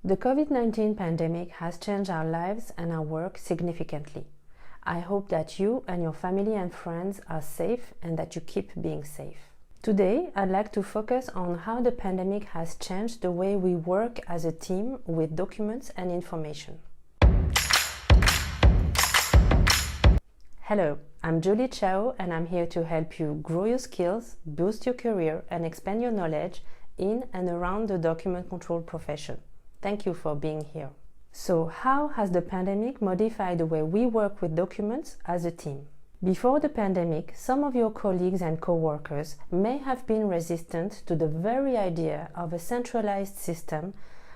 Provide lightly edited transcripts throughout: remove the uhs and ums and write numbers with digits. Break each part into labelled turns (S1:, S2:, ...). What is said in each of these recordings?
S1: The COVID-19 pandemic has changed our lives and our work significantly. I hope that you and your family and friends are safe and that you keep being safe. Today, I'd like to focus on how the pandemic has changed the way we work as a team with documents and information. Hello, I'm Julie Chao and I'm here to help you grow your skills, boost your career and expand your knowledge in and around the document control profession. Thank you for being here. So, how has the pandemic modified the way we work with documents as a team? Before the pandemic, some of your colleagues and co-workers may have been resistant to the very idea of a centralized system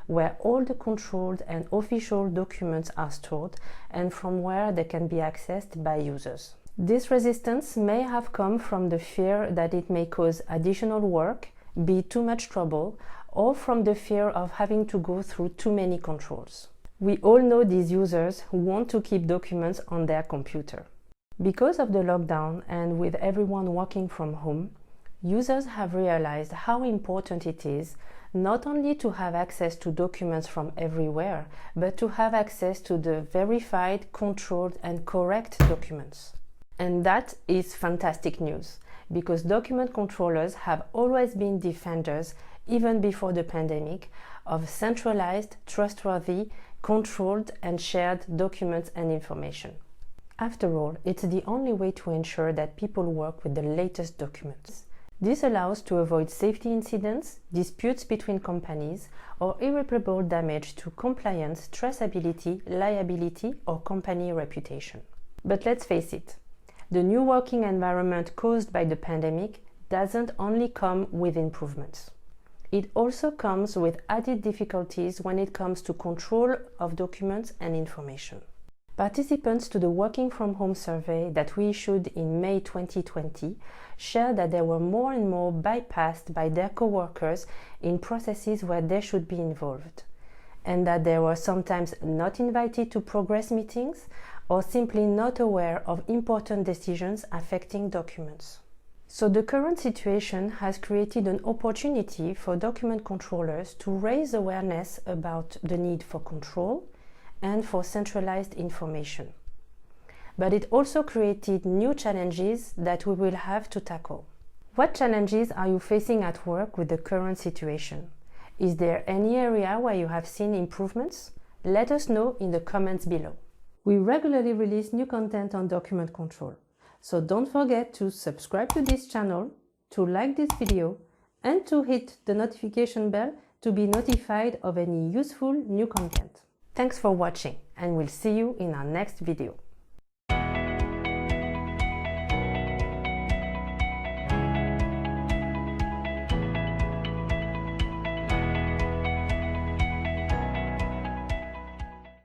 S1: where all the controlled and official documents are stored and from where they can be accessed by users. This resistance may have come from the fear that it may cause additional work, be too much trouble, or from the fear of having to go through too many controls. We all know these users who want to keep documents on their computer. Because of the lockdown and with everyone working from home, users have realized how important it is not only to have access to documents from everywhere, but to have access to the verified, controlled, and correct documents. And that is fantastic news, because document controllers have always been defenders, even before the pandemic, of centralized, trustworthy, controlled, and shared documents and information. After all, it's the only way to ensure that people work with the latest documents. This allows to avoid safety incidents, disputes between companies, or irreparable damage to compliance, traceability, liability, or company reputation. But let's face it, the new working environment caused by the pandemic doesn't only come with improvements. It also comes with added difficulties when it comes to control of documents and information. Participants to the Working from Home survey that we issued in May 2020 shared that they were more and more bypassed by their co-workers in processes where they should be involved, and that they were sometimes not invited to progress meetings or simply not aware of important decisions affecting documents. So the current situation has created an opportunity for document controllers to raise awareness about the need for control and for centralized information. But it also created new challenges that we will have to tackle. What challenges are you facing at work with the current situation? Is there any area where you have seen improvements? Let us know in the comments below. We regularly release new content on document control, so don't forget to subscribe to this channel, to like this video, and to hit the notification bell to be notified of any useful new content. Thanks for watching, and we'll see you in our next video.